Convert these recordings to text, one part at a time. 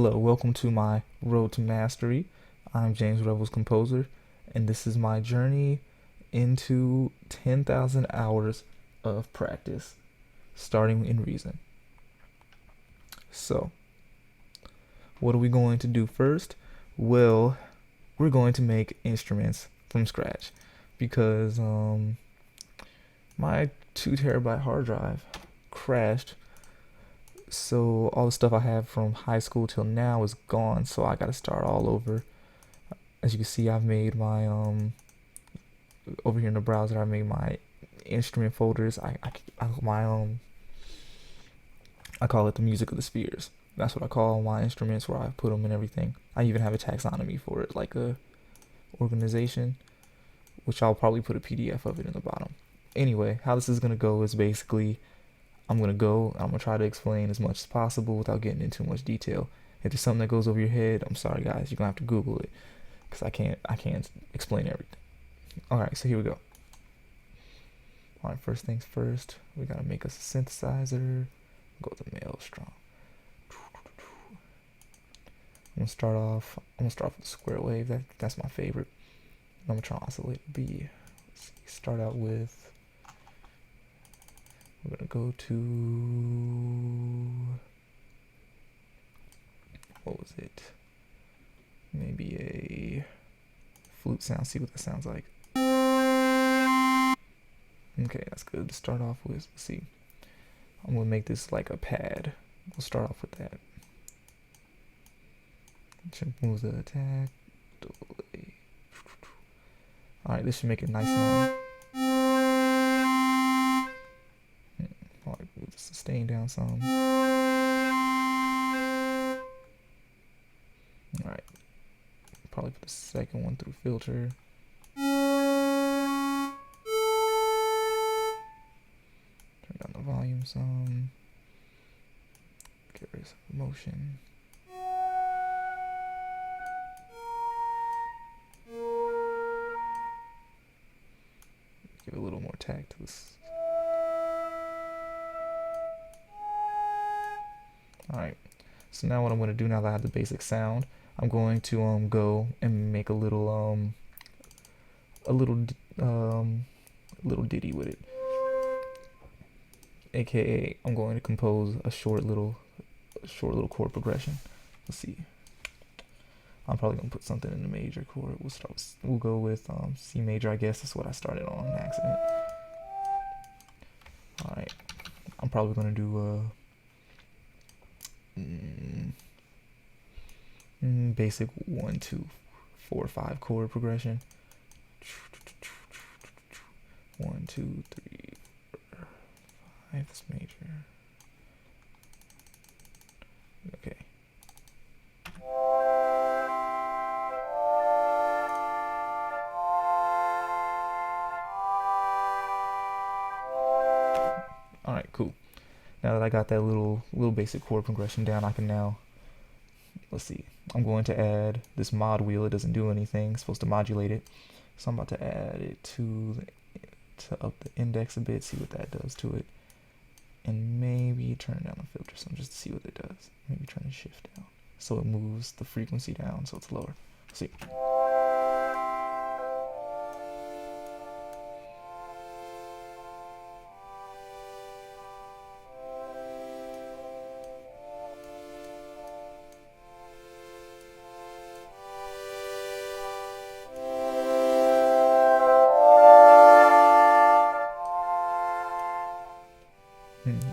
Hello, welcome to my Road to Mastery. I'm James Revels Composer, and this is my journey into 10,000 hours of practice, starting in Reason. So, what are we going to do first? Well, we're going to make instruments from scratch because my 2 terabyte hard drive crashed. So all the stuff I have from high school till now is gone, so I gotta start all over. As you can see, I've made my over here in the browser, I made my instrument folders. I call it the music of the spheres. That's what I call my instruments, where I put them and everything. I even have a taxonomy for it, like a organization, which I'll probably put a PDF of it in the bottom. Anyway, how this is gonna go is basically I'm gonna try to explain as much as possible without getting into too much detail. If there's something that goes over your head, I'm sorry guys, you're gonna have to Google it because I can't explain everything. All right, so here we go. All right, first things first, we gotta make us a synthesizer. Go with the Maelstrom. I'm gonna start off with the square wave. That's my favorite. I'm gonna try to oscillate B. Let's see, start out with. We're gonna go to, what was it? Maybe a flute sound. See what that sounds like. Okay, that's good to start off with. Let's see. I'm gonna make this like a pad. We'll start off with that. Move the attack. Delay. Alright, this should make it nice and long. Alright, move the sustain down some. Alright. Probably put the second one through filter. Turn down the volume some. Get rid of some motion. Give a little more tact to this. Alright, so now what I'm going to do, now that I have the basic sound, I'm going to go and make a little little ditty with it. AKA, I'm going to compose a short little chord progression. Let's see. I'm probably gonna put something in the major chord. We'll go with C major. I guess that's what I started on accident. All right. I'm probably gonna do basic 1, 2, 4, 5 chord progression. 1, 2, 3, 4, 5. That's major. Okay. All right, cool. Now that I got that little basic chord progression down, I can now, let's see, I'm going to add this mod wheel. It doesn't do anything. It's supposed to modulate it. So I'm about to add it to up the index a bit, see what that does to it. And maybe turn down the filter some just to see what it does. Maybe turn the shift down so it moves the frequency down so it's lower. Let's see.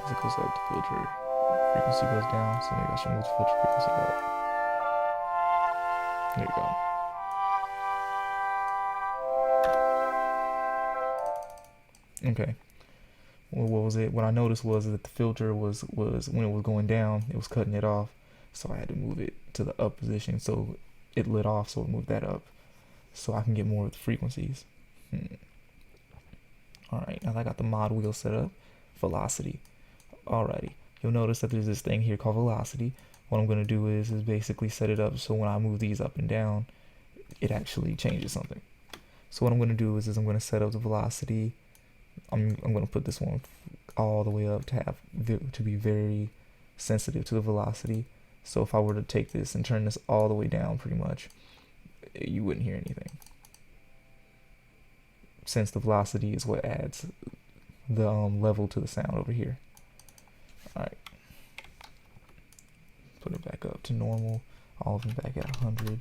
As it goes up, the filter frequency goes down, so maybe I should move the filter frequency up. There you go. Okay. Well, what was it? What I noticed was that the filter was when it was going down, it was cutting it off, so I had to move it to the up position, so it lit off, so it moved that up, so I can get more of the frequencies. Alright, now that I got the mod wheel set up, velocity. Alrighty, you'll notice that there's this thing here called velocity. What I'm going to do is basically set it up so when I move these up and down, it actually changes something. So what I'm going to do is I'm going to set up the velocity. I'm going to put this one all the way up to be very sensitive to the velocity. So if I were to take this and turn this all the way down, pretty much, you wouldn't hear anything, since the velocity is what adds the level to the sound over here. All right, put it back up to normal, all of them back at 100.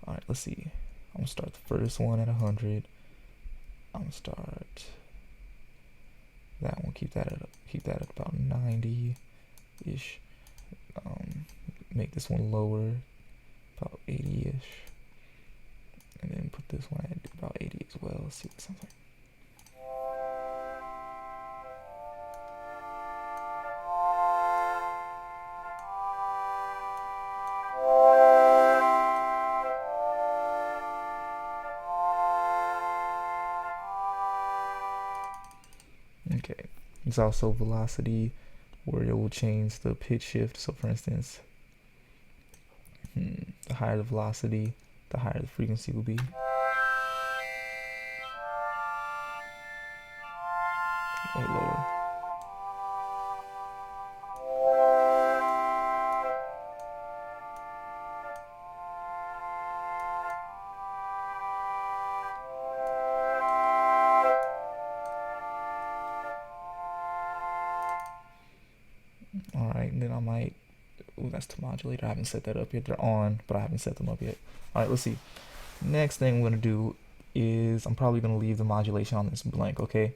All right, let's see. I'm gonna start the first one at 100. I'm gonna start that one, keep that at about 90-ish. Make this one lower, about 80-ish. And then put this one at about 80 as well. Let's see what it sounds like. Okay, it's also velocity, where it will change the pitch shift. So for instance, the higher the velocity, the higher the frequency will be. Or lower. Alright, and then I might, that's to modulator. I haven't set that up yet. They're on, but I haven't set them up yet. Alright, let's see. Next thing I'm going to do is I'm probably going to leave the modulation on this blank, okay?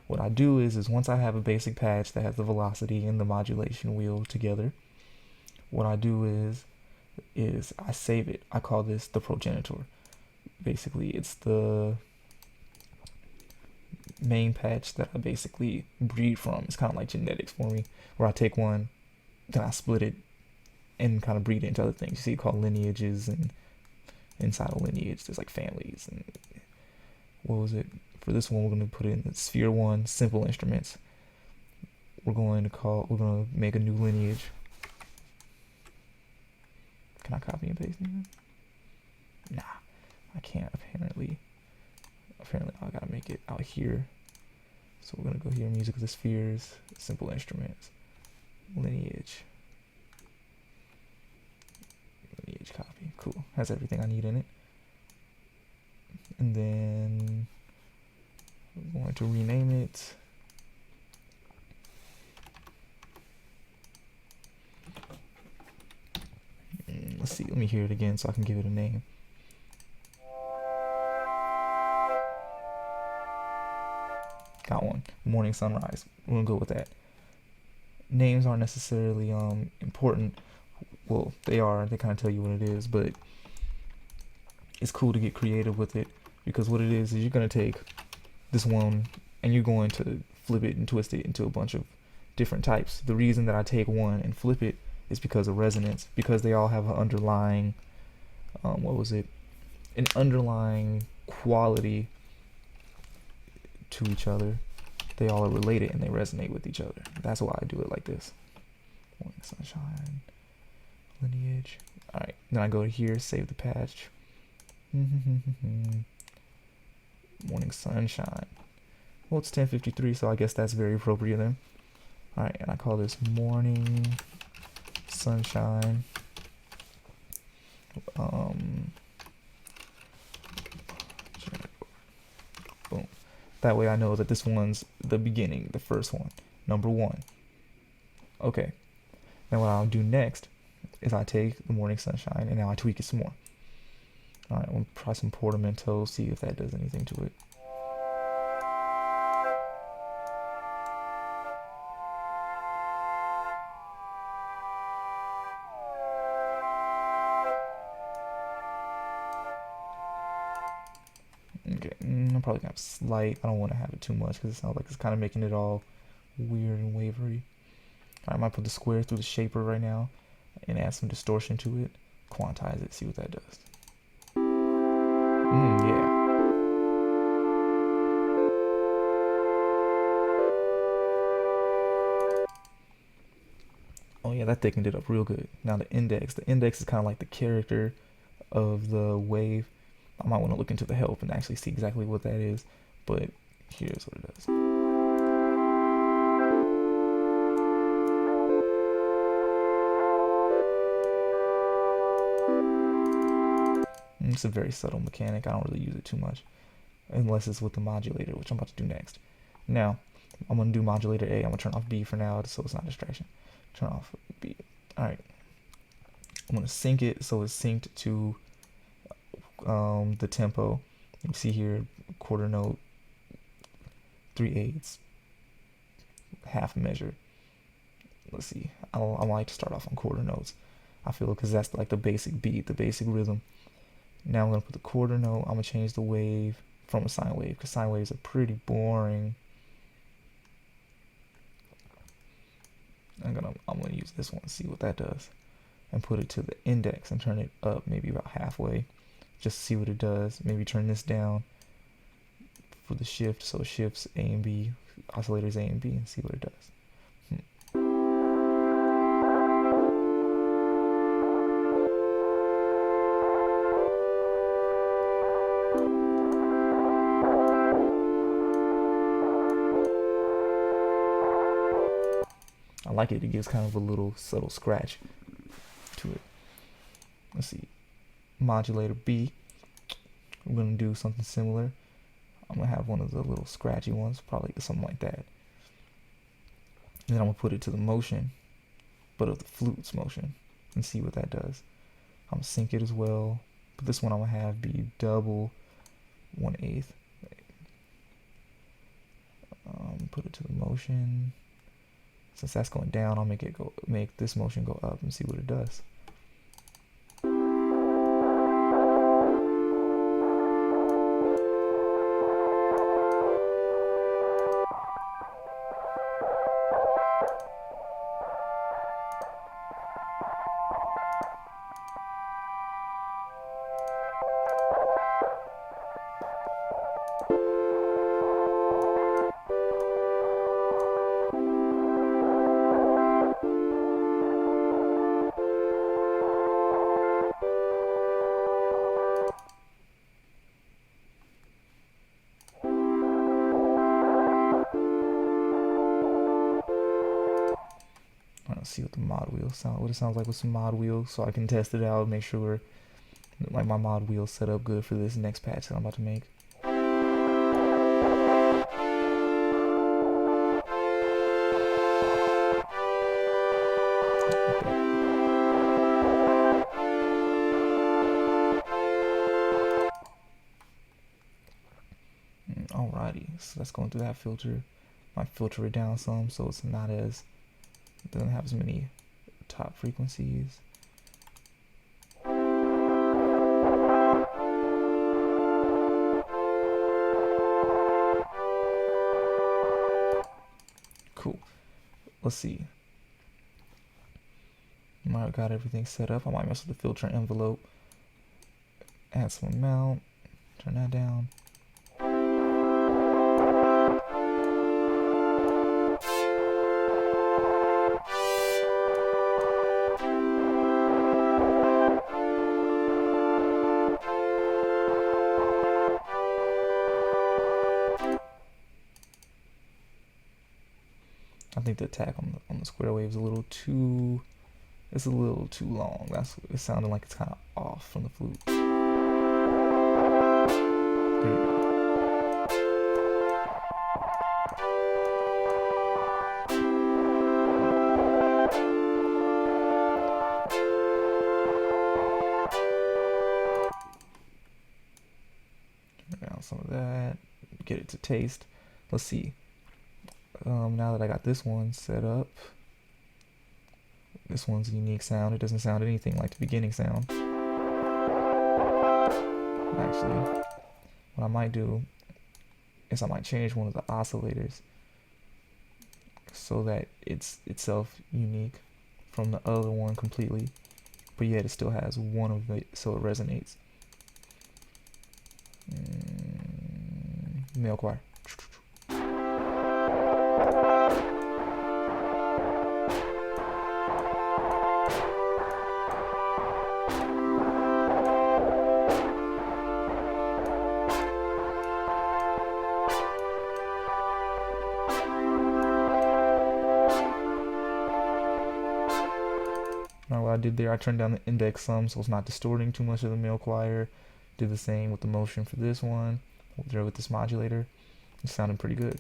What I do is once I have a basic patch that has the velocity and the modulation wheel together, what I do is I save it. I call this the progenitor. Basically, it's the main patch that I basically breed from. It's kind of like genetics for me, where I take one, then I split it and kind of breed it into other things. You see, called lineages, and inside a lineage, there's like families. And what was it? For this one, we're going to put in the Sphere 1 simple instruments. We're going to make a new lineage. Can I copy and paste anything? Nah, I can't apparently. Apparently I gotta make it out here. So we're gonna go here, music of the spheres, simple instruments, lineage copy. Cool, has everything I need in it. And then I'm going to rename it. Let's see, let me hear it again so I can give it a name. Got one. Morning sunrise. We're gonna go with that. Names aren't necessarily important. Well, they are. They kind of tell you what it is, but it's cool to get creative with it, because what it is you're gonna take this one and you're going to flip it and twist it into a bunch of different types. The reason that I take one and flip it is because of resonance, because they all have an underlying an underlying quality to each other. They all are related and they resonate with each other. That's why I do it like this. Morning sunshine, lineage. Alright, then I go to here, save the patch. Morning sunshine. Well, it's 10:53, so I guess that's very appropriate then. Alright, and I call this morning sunshine. Boom. That way I know that this one's the beginning, the first one, number 1. Okay. Now what I'll do next is I take the morning sunshine and now I tweak it some more. Alright, I'm gonna try some portamento, see if that does anything to it. Okay, I'm probably gonna have slight. I don't want to have it too much because it sounds like it's kind of making it all weird and wavery. I might put the square through the shaper right now and add some distortion to it. Quantize it, see what that does. Yeah. Oh yeah, that thickened it up real good. Now the index is kind of like the character of the wave. I might want to look into the help and actually see exactly what that is, but here's what it does. It's a very subtle mechanic. I don't really use it too much unless it's with the modulator, which I'm about to do next. Now, I'm going to do modulator A. I'm going to turn off B for now so it's not a distraction. Turn off B. Alright. I'm going to sync it so it's synced to the tempo. You can see here, quarter note, 3/8, half measure. Let's see. I like to start off on quarter notes. I feel because that's like the basic beat, the basic rhythm. Now I'm going to put the quarter note. I'm going to change the wave from a sine wave because sine waves are pretty boring. I'm gonna use this one, see what that does, and put it to the index and turn it up maybe about halfway, just to see what it does. Maybe turn this down for the shift, so it shifts A and B, oscillators A and B, and see what it does. I like it. It gives kind of a little subtle scratch to it. Let's see. Modulator B. We're going to do something similar. I'm going to have one of the little scratchy ones, probably something like that. And then I'm going to put it to the motion, but of the flute's motion, and see what that does. I'm going to sync it as well. But this one I'm going to have be double 1/8. Put it to the motion. Since that's going down, I'll make this motion go up and see what it does. Let's see what the mod wheel what it sounds like with some mod wheels, so I can test it out, make sure like my mod wheel's set up good for this next patch that I'm about to make. Alrighty, so that's going through that filter. Might filter it down some so it's not as, it doesn't have as many top frequencies. Cool. Let's see. I got everything set up. I might mess with the filter envelope. Add some amount. Turn that down. I think the attack on the square wave is a little too, it's a little too long. It sounded like it's kind of off from the flute. There you go. Turn down some of that. Get it to taste. Let's see. Now that I got this one set up, this one's a unique sound. It doesn't sound anything like the beginning sound. Actually, what I might do is I might change one of the oscillators so that it's itself unique from the other one completely, but yet it still has one of it, so it resonates. Male choir. Now what I did there. I turned down the index some so it's not distorting too much of the male choir. Did the same with the motion for this one. There with this modulator. It sounded pretty good.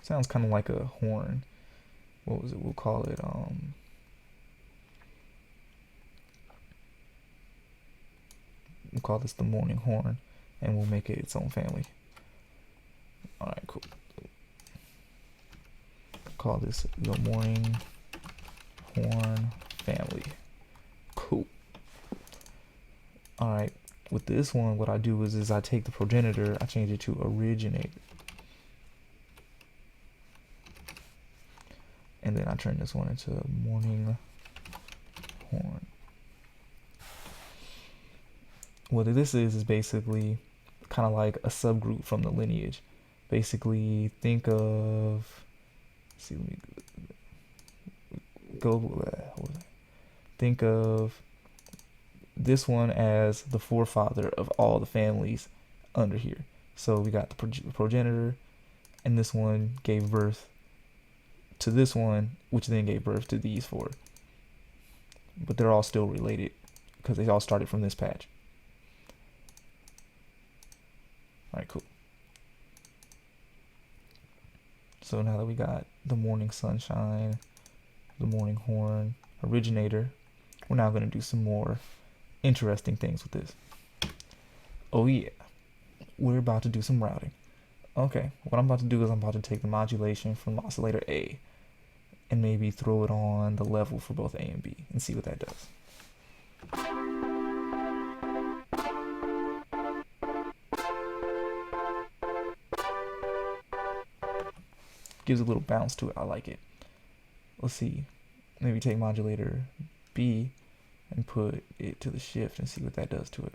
Sounds kind of like a horn. What was it? We'll call it we'll call this the morning horn, and we'll make it its own family. All right, cool. Call this the morning horn family. Cool. All right, with this one, what I do is I take the progenitor, I change it to originator, and then I turn this one into morning horn. What this is basically kind of like a subgroup from the lineage. Basically, think of, let's see, let me go, think of this one as the forefather of all the families under here. So we got the progenitor, and this one gave birth to this one, which then gave birth to these four. But they're all still related because they all started from this patch. All right, cool. So now that we got the morning sunshine, the morning horn, originator, we're now going to do some more interesting things with this. Oh yeah, we're about to do some routing. Okay, what I'm about to do is I'm about to take the modulation from oscillator A and maybe throw it on the level for both A and B and see what that does. Gives a little bounce to it. I like it. Let's see. Maybe take modulator B and put it to the shift and see what that does to it.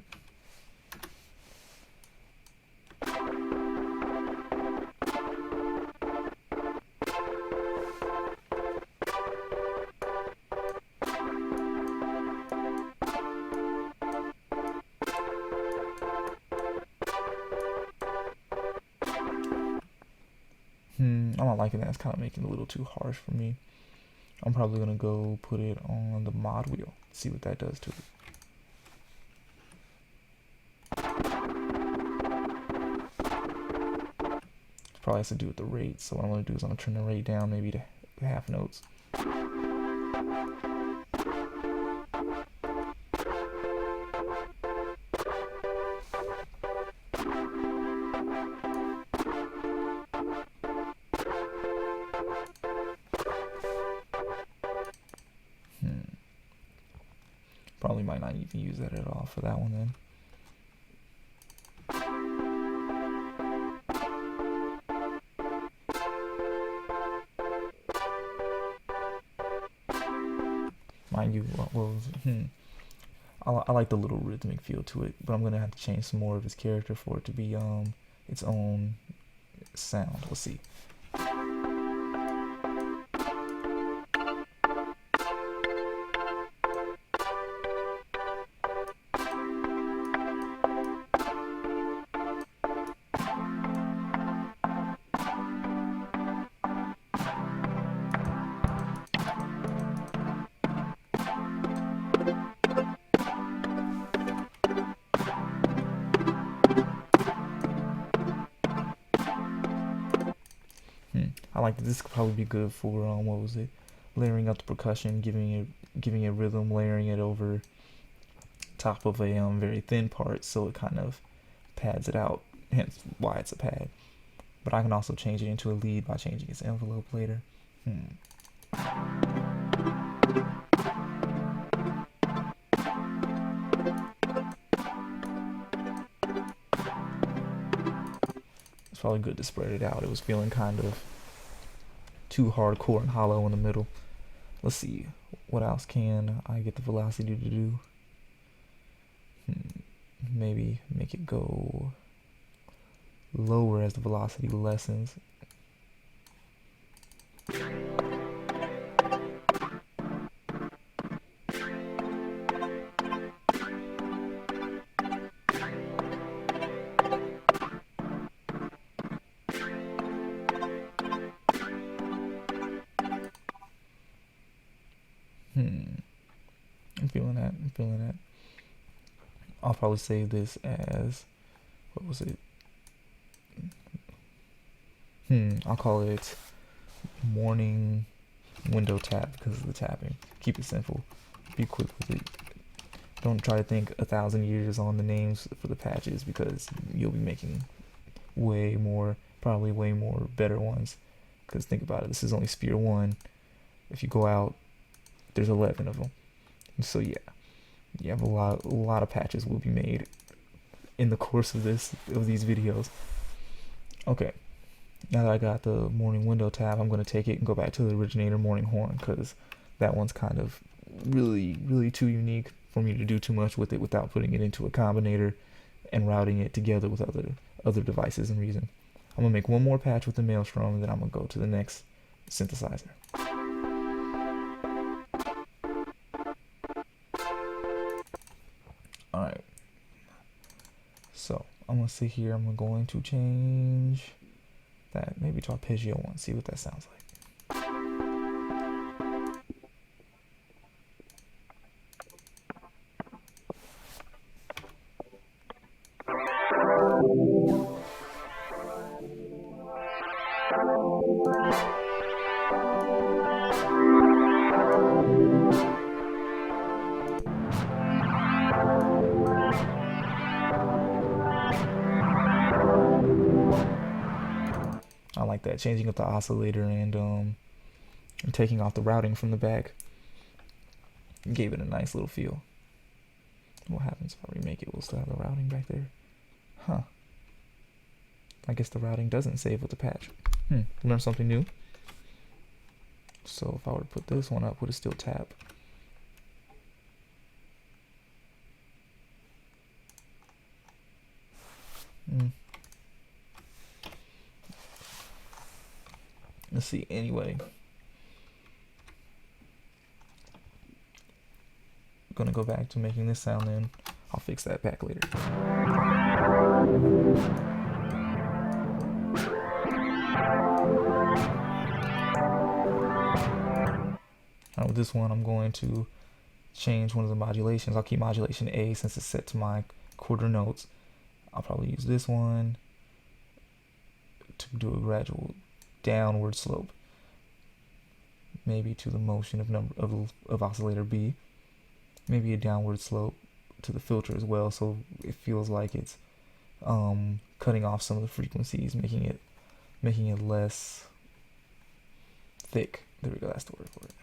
I'm not liking that. It's kind of making it a little too harsh for me. I'm probably going to go put it on the mod wheel, see what that does to it. Probably has to do with the rate, so what I'm going to do is I'm going to turn the rate down maybe to half notes. Probably might not even use that at all for that one then. Mind you, I like the little rhythmic feel to it, but I'm gonna have to change some more of his character for it to be its own sound. Let's see. I like that. This could probably be good for what was it? Layering up the percussion, giving it rhythm, layering it over top of a very thin part, so it kind of pads it out. Hence why it's a pad. But I can also change it into a lead by changing its envelope later. It's probably good to spread it out. It was feeling kind of too hardcore and hollow in the middle. Let's see, what else can I get the velocity to do? Maybe make it go lower as the velocity lessens. feeling that. I'm feeling that. I'll probably save this as, what was it? I'll call it morning window tap because of the tapping. Keep it simple. Be quick with it. Don't try to think 1,000 years on the names for the patches because you'll be making probably way more better ones. Because think about it, this is only Spear 1. If you go out, there's 11 of them. So yeah, you have a lot of patches will be made in the course of these videos. Okay, now that I got the morning window tab, I'm going to take it and go back to the originator morning horn because that one's kind of really too unique for me to do too much with it without putting it into a combinator and routing it together with other devices and reason. I'm gonna make one more patch with the Maelstrom and then I'm gonna go to the next synthesizer. Alright, so I'm gonna sit here, I'm going to change that maybe to arpeggio one, see what that sounds like. I like that, changing up the oscillator and taking off the routing from the back. Gave it a nice little feel. What happens if I remake it? We'll still have the routing back there. Huh. I guess the routing doesn't save with the patch. Learn something new. So if I were to put this one up, would it still tap? Let's see, anyway. I'm gonna go back to making this sound then. I'll fix that back later. Alright, with this one I'm going to change one of the modulations. I'll keep modulation A since it's set to my quarter notes. I'll probably use this one to do a gradual downward slope, maybe to the motion of oscillator B, maybe a downward slope to the filter as well, so it feels like it's cutting off some of the frequencies, making it less thick. There we go, that's the word for it.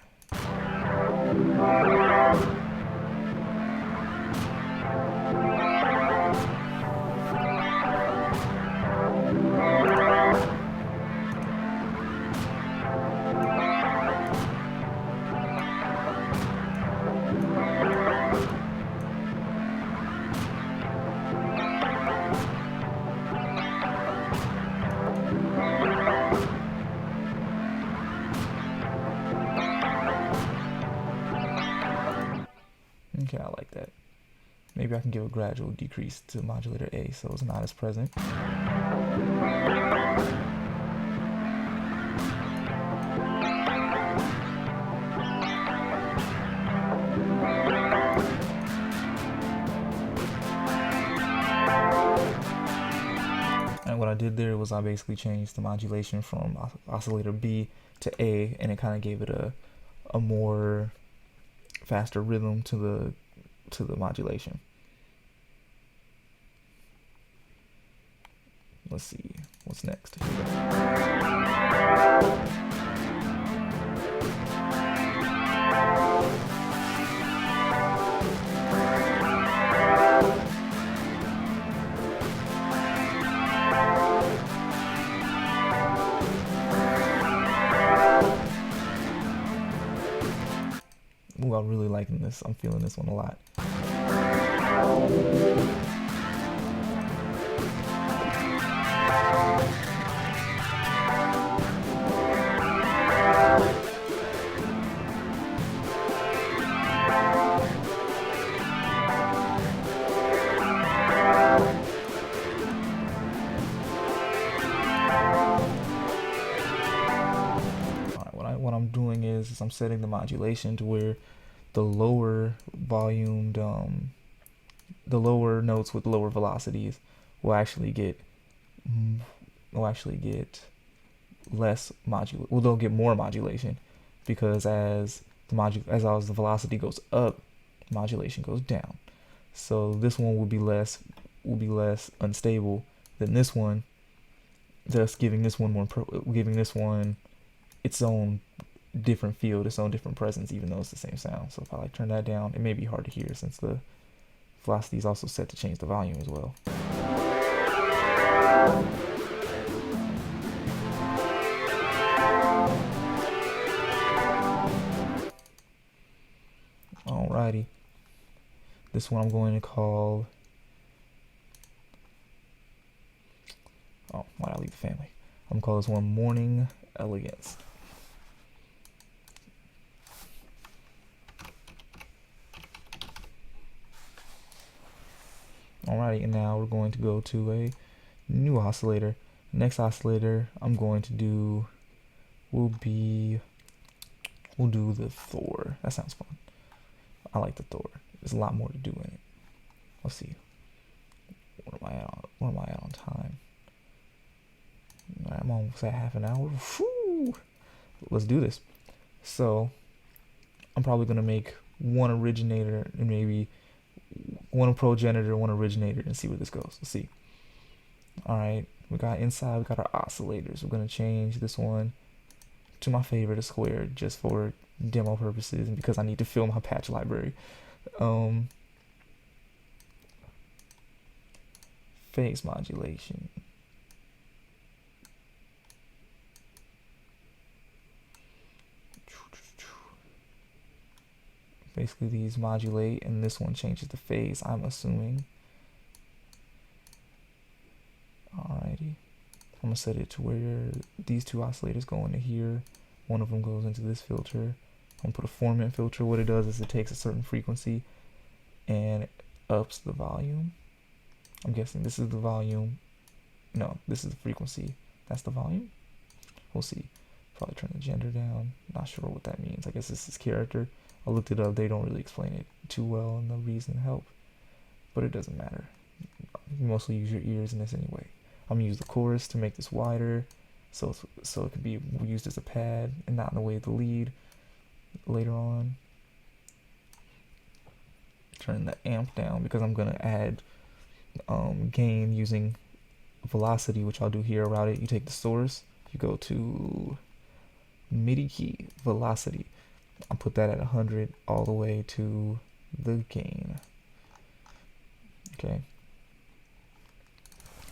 Okay, I like that. Maybe I can give a gradual decrease to modulator A so it's not as present. And what I did there was I basically changed the modulation from oscillator B to A, and it kind of gave it a more faster rhythm to the modulation. Let's see what's next. Ooh, I'm really liking this. I'm feeling this one a lot. What I'm doing is I'm setting the modulation to where the lower volumed, the lower notes with lower velocities will actually get will actually get less modulation. Well, they'll get more modulation because as the velocity goes up, modulation goes down. So this one will be less unstable than this one, thus giving this one its own different field, its own different presence, even though it's the same sound. So if I like turn that down, it may be hard to hear since the velocity is also set to change the volume as well. Alrighty. This one I'm going to call... Oh, why'd I leave the family? I'm going to call this one Morning Elegance. Alrighty, and now we're going to go to a new oscillator. Next oscillator I'm going to do we'll do the Thor. That sounds fun. I like the Thor. There's a lot more to do in it. Let's see. What am I at on time? I'm almost at half an hour. Whew. Let's do this. So I'm probably gonna make one originator and maybe one progenitor, one originator, and see where this goes. Let's see. Alright, we got our oscillators. We're gonna change this one to my favorite, a square, just for demo purposes and because I need to fill my patch library. Phase modulation. Basically these modulate and this one changes the phase, I'm assuming. Alrighty. I'm gonna set it to where these two oscillators go into here. One of them goes into this filter. I'm gonna put a formant filter. What it does is it takes a certain frequency and it ups the volume. I'm guessing this is the volume. No, this is the frequency. That's the volume. We'll see. Probably turn the gender down. Not sure what that means. I guess this is character. I looked it up. They don't really explain it too well in the reason help, but it doesn't matter. You mostly use your ears in this anyway. I'm gonna use the chorus to make this wider, so it can be used as a pad and not in the way of the lead later on. Turn the amp down because I'm gonna add gain using velocity, which I'll do here. Around it, you take the source, you go to MIDI key velocity. I'll put that at 100 all the way to the gain. Okay.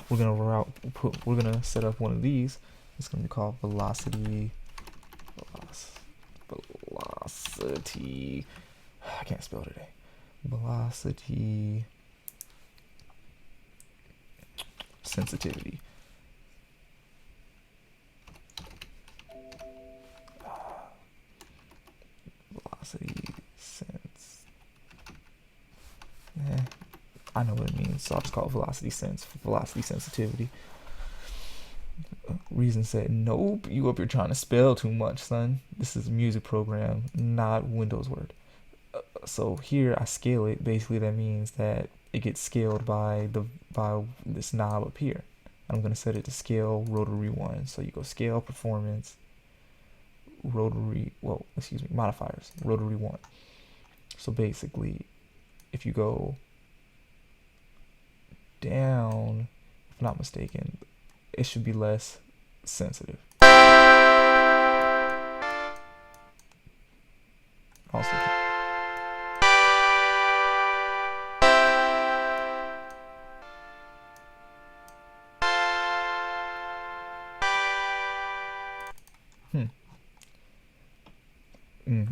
We're gonna set up one of these. It's gonna be called velocity. I can't spell today. Velocity sensitivity. Velocity sense. I know what it means, so I'll just call it velocity sense for velocity sensitivity. Reason said, nope, you up here trying to spell too much, son. This is a music program, not Windows Word. So here I scale it. Basically that means that it gets scaled by this knob up here. I'm gonna set it to scale rotary 1. So you go scale performance rotary, modifiers, rotary 1. So basically if you go down, if I'm not mistaken, it should be less sensitive. Also,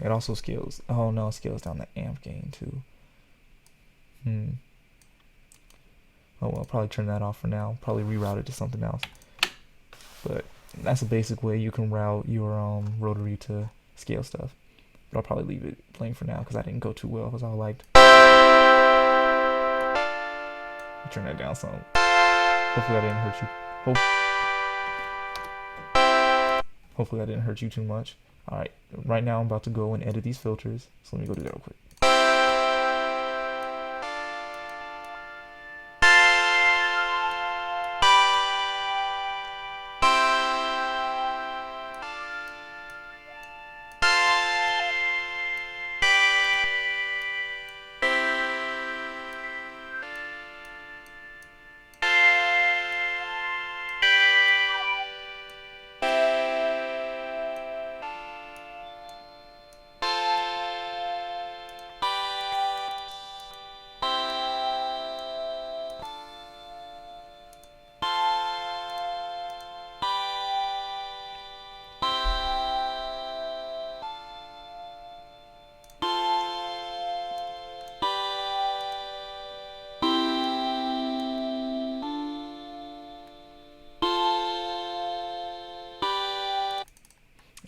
it also scales. Oh no, it scales down the amp gain too. Oh well, I'll probably turn that off for now. Probably reroute it to something else. But that's a basic way you can route your rotary to scale stuff. But I'll probably leave it playing for now because I didn't go too well as I liked. Turn that down some. Hopefully I didn't hurt you. Hopefully I didn't hurt you too much. All right, right now I'm about to go and edit these filters. So let me go do that real quick.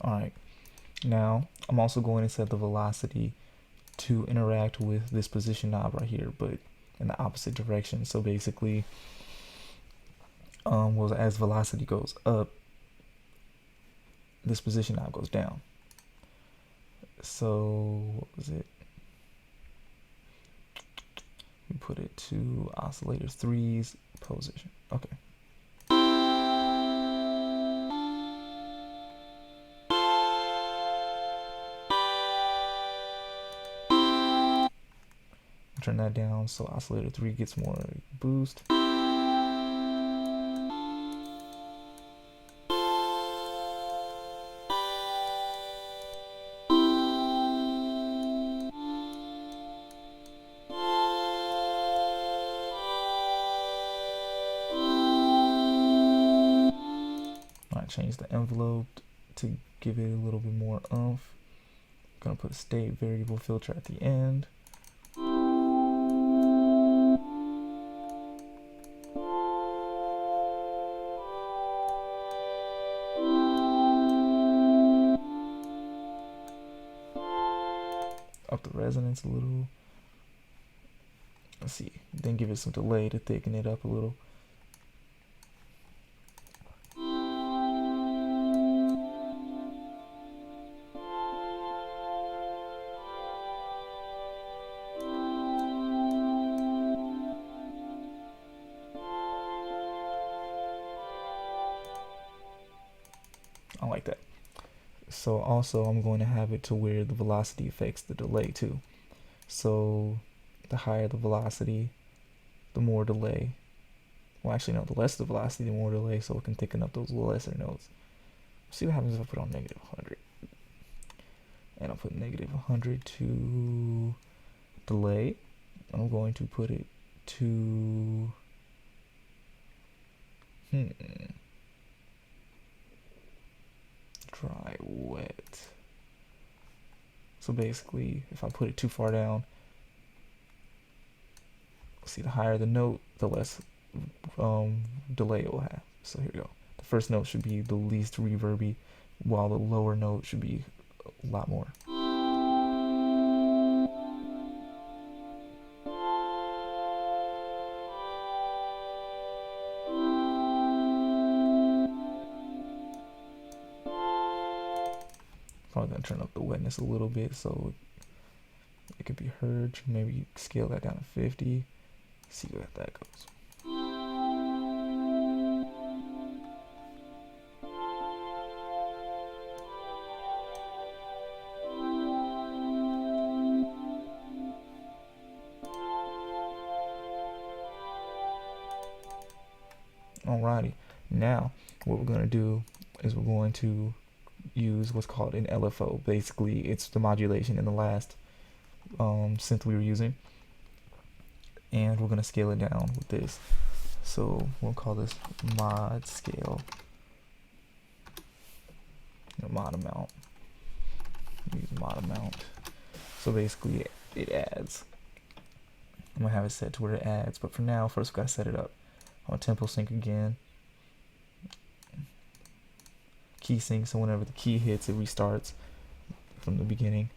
All right, now I'm also going to set the velocity to interact with this position knob right here, but in the opposite direction. So basically, well, as velocity goes up, this position knob goes down. So what was it? We put it to oscillator 3's position. Okay. Turn that down so oscillator 3 gets more boost. I change the envelope to give it a little bit more oomph. I'm gonna put a state variable filter at the end. Up the resonance a little. Let's see, then give it some delay to thicken it up a little. I like that. So also I'm going to have it to where the velocity affects the delay too. So the higher the velocity, the more delay. Well, actually no, the less the velocity, the more delay, so it can thicken up those lesser notes. See what happens if I put on negative 100. And I'll put negative 100 to delay. I'm going to put it to dry wet. So basically, if I put it too far down, see, the higher the note, the less delay it will have. So here we go. The first note should be the least reverby, while the lower note should be a lot more. Probably gonna turn up the wetness a little bit so it could be heard. Maybe scale that down to 50. See where that goes. Alrighty, now what we're going to do is we're going to use what's called an LFO. Basically, it's the modulation in the last synth we were using, and we're going to scale it down with this. So we'll call this mod scale, mod amount. Use mod amount. So basically, it adds. I'm gonna have it set to where it adds, but for now, first we gotta set it up. On tempo sync again. Key sync, so whenever the key hits, it restarts from the beginning.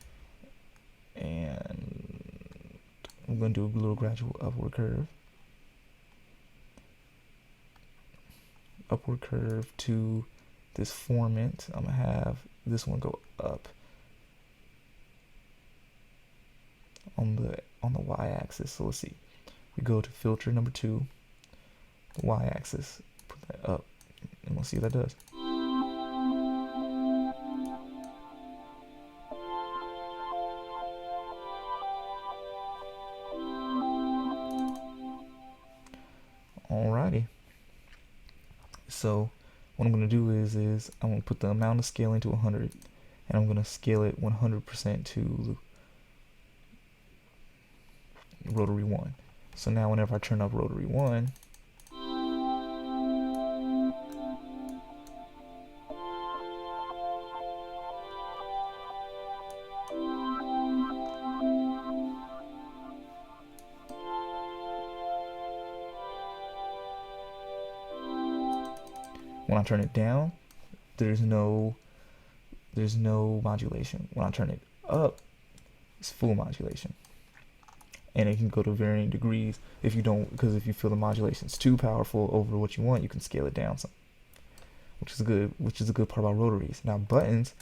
And I'm going to do a little gradual upward curve. Upward curve to this formant. I'm going to have this one go up on the y-axis. So let's see. We go to filter number 2, the y-axis, put that up, and we'll see what that does. Alrighty. So what I'm gonna do is I'm gonna put the amount of scaling to 100, and I'm gonna scale it 100% to rotary 1. So now whenever I turn up rotary 1, when I turn it down, there's no modulation. When I turn it up, it's full modulation. And it can go to varying degrees if you don't, because if you feel the modulation is too powerful over what you want, you can scale it down some, which is a good part about rotaries. Now buttons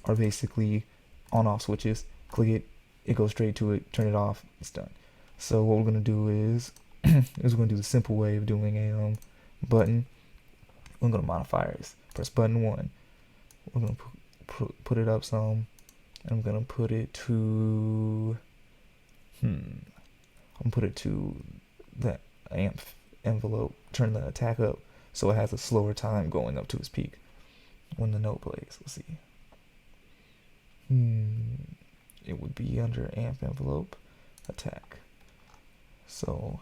are basically on-off switches. Click it, it goes straight to it. Turn it off, it's done. So what we're gonna do is we're gonna do the simple way of doing a button. We're gonna modifiers. Press button 1. We're gonna put it up some, and I'm gonna put it to the amp envelope. Turn the attack up so it has a slower time going up to its peak when the note plays. Let's see. It would be under amp envelope attack. So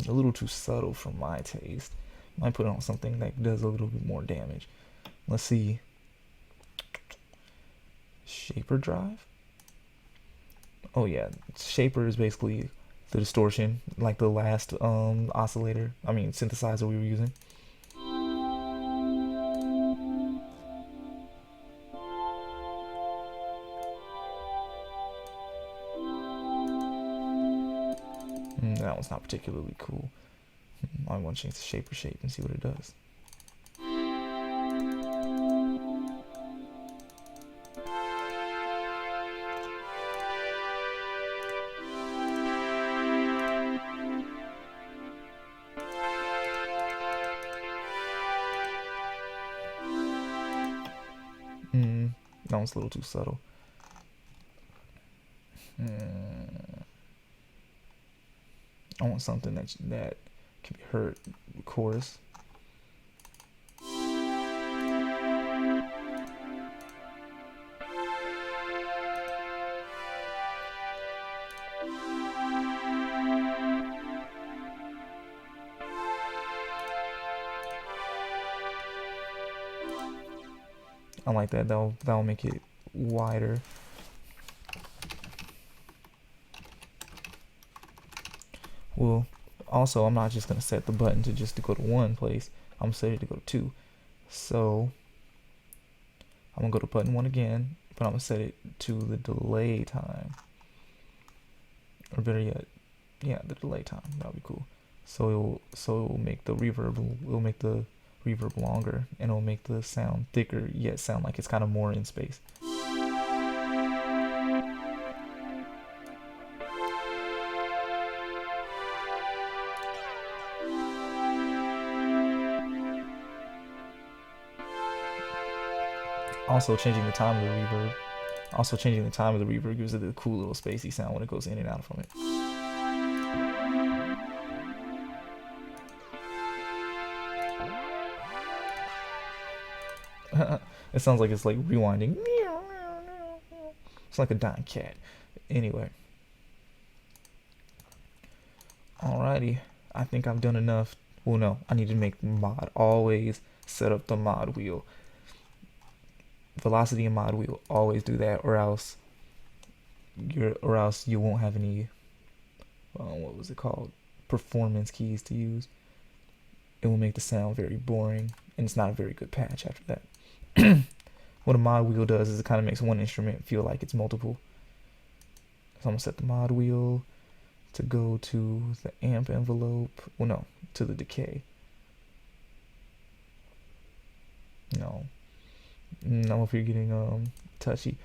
a little too subtle for my taste. Might put it on something that does a little bit more damage. Let's see. Shaper drive? Oh yeah, shaper is basically the distortion, like the last synthesizer we were using. That one's not particularly cool. I want to change the shaper shape and see what it does. That one's a little too subtle. I want something that can be heard. Chorus. I like that. That'll make it wider. Well, also I'm not just gonna set the button to go to one place. I'm gonna set it to go to 2. So I'm gonna go to button 1 again, but I'm gonna set it to the delay time, or better yet, yeah, the delay time. That'll be cool. So it will make the reverb. It'll make the reverb longer, and it'll make the sound thicker, yet sound like it's kind of more in space. Also changing the time of the reverb. Gives it a cool little spacey sound when it goes in and out from it. It sounds like it's like rewinding. It's like a dying cat. Anyway. Alrighty. I think I've done enough. Well, no, I need to make the mod. Always set up the mod wheel. Velocity and mod wheel. Always do that, or else you won't have any what was it called? Performance keys to use. It will make the sound very boring, and it's not a very good patch after that. What a mod wheel does is it kind of makes one instrument feel like it's multiple. So I'm gonna set the mod wheel to go to the amp envelope. Well, no, to the decay. No, no, if you're getting touchy,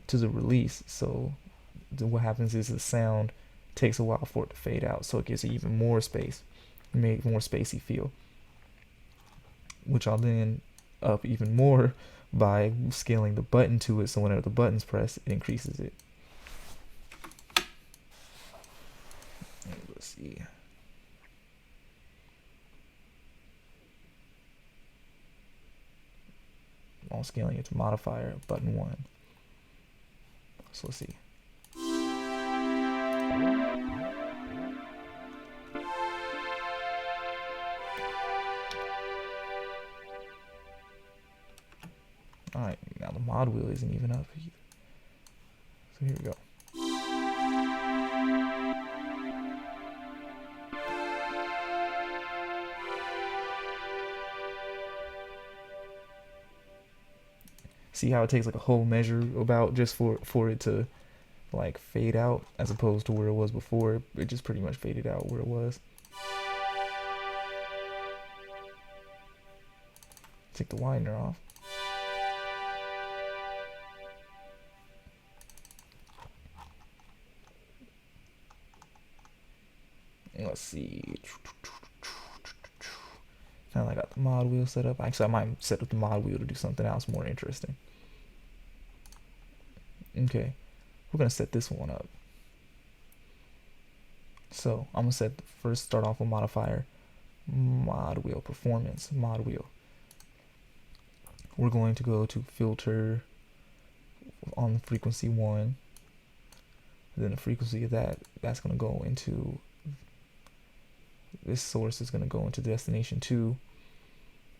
to the release. So what happens is the sound takes a while for it to fade out, so it gives it even more space, make more spacey feel, which I'll then up even more by scaling the button to it, so whenever the button's pressed, it increases it. Let's see. I'm scaling it to modifier button 1. So let's see. Alright, now the mod wheel isn't even up either. So here we go. See how it takes like a whole measure about just for it to like fade out, as opposed to where it was before. It just pretty much faded out where it was. Take the widener off. Let's see. Now I got the mod wheel set up. Actually, I might set up the mod wheel to do something else more interesting. Okay, we're gonna set this one up. So I'm gonna first start off with modifier mod wheel performance mod wheel. We're going to go to filter on frequency 1. Then the frequency of that's going to go into this source is going to go into destination 2,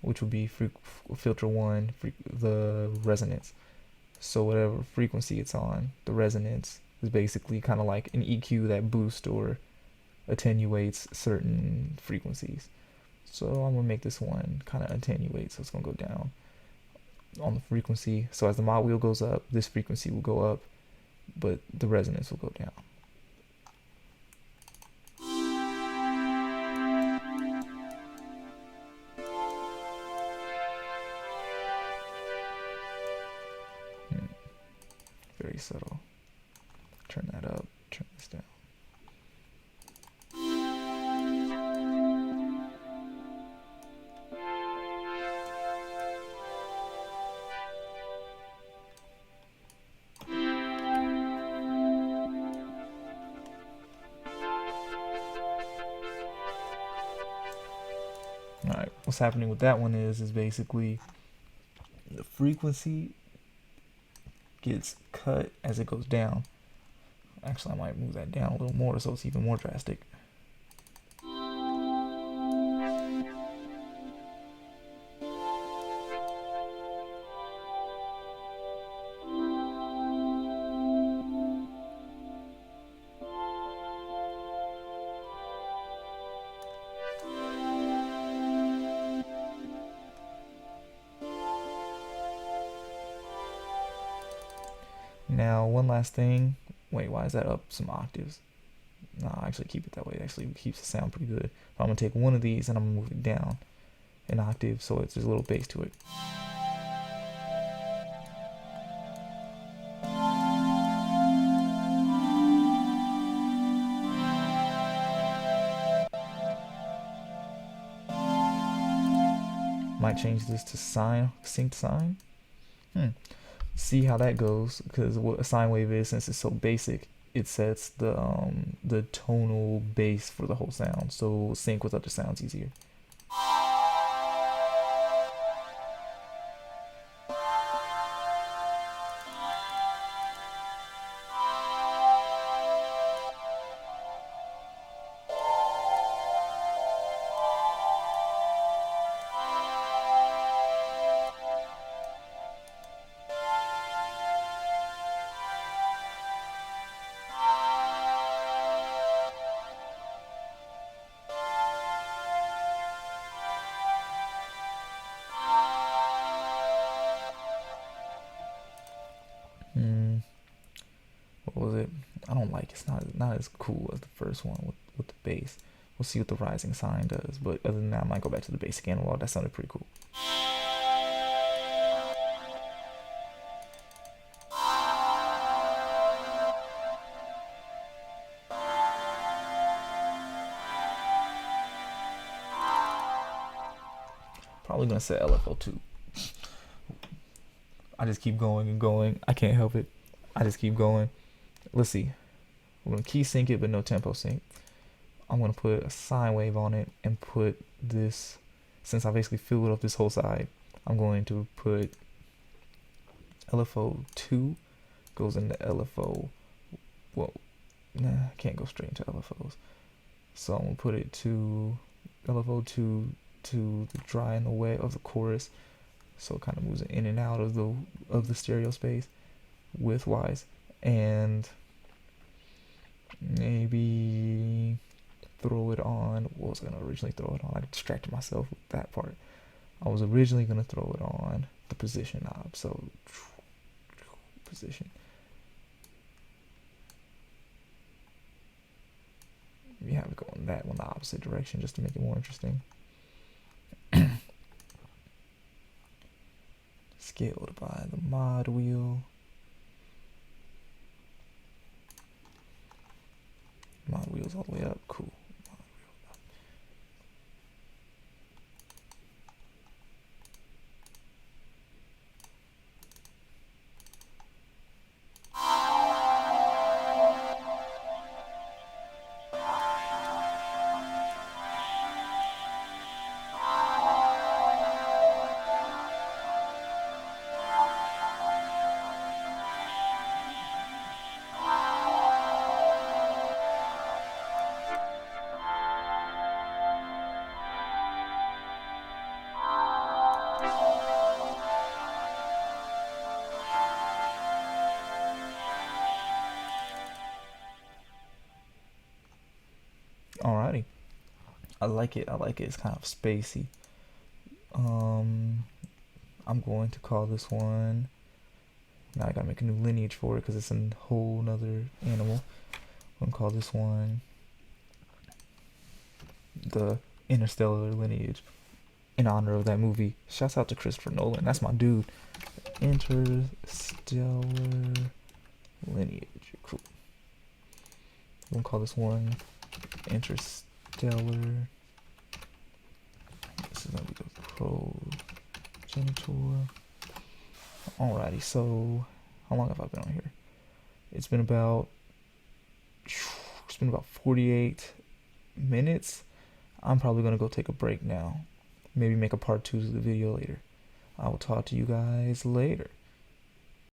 which will be filter 1, the resonance. So whatever frequency it's on, the resonance is basically kind of like an EQ that boosts or attenuates certain frequencies. So I'm gonna make this one kind of attenuate, so it's gonna go down on the frequency. So as the mod wheel goes up, this frequency will go up, but the resonance will go down. Very subtle. Turn that up, turn this down. Alright, what's happening with that one is basically the frequency gets cut as it goes down. Actually, I might move that down a little more so it's even more drastic. Now, one last thing. Wait, why is that up some octaves? No, I'll actually keep it that way. It actually keeps the sound pretty good. But I'm going to take one of these and I'm going to move it down an octave so there's a little bass to it. Might change this to synced sine. See how that goes, because what a sine wave is, since it's so basic, it sets the tonal base for the whole sound, so sync with other sounds easier. what was it? I don't like it's not as cool as the first one with the bass. We'll see what the rising sign does, but other than that, I might go back to the basic analog. That sounded pretty cool. Probably gonna set LFO2. I just keep going and going. I can't help it. I just keep going. Let's see. We're gonna key sync it, but no tempo sync. I'm gonna put a sine wave on it and put this. Since I basically filled up this whole side, I'm going to put LFO2 goes into LFO. Well, nah, I can't go straight into LFOs. So I'm gonna put it to LFO2 to the dry and the wet of the chorus. So it kind of moves in and out of the stereo space widthwise, and maybe throw it on. What was I gonna originally throw it on? I distracted myself with that part. I was originally gonna throw it on the position knob. So position. You have it go in that one, the opposite direction, just to make it more interesting. Scaled by the mod wheel. Mod wheel's all the way up. Cool. Mod wheel up. Alrighty. I like it. I like it. It's kind of spacey. I'm going to call this one. Now I gotta make a new lineage for it because it's a whole nother animal. I'm gonna call this one the Interstellar Lineage in honor of that movie. Shouts out to Christopher Nolan. That's my dude. Interstellar Lineage. Cool. I'm gonna call this one Interstellar. This is gonna be the progenitor. Alrighty, so how long have I been on here? It's been about 48 minutes. I'm probably gonna go take a break now. Maybe make a part 2 to the video later. I will talk to you guys later.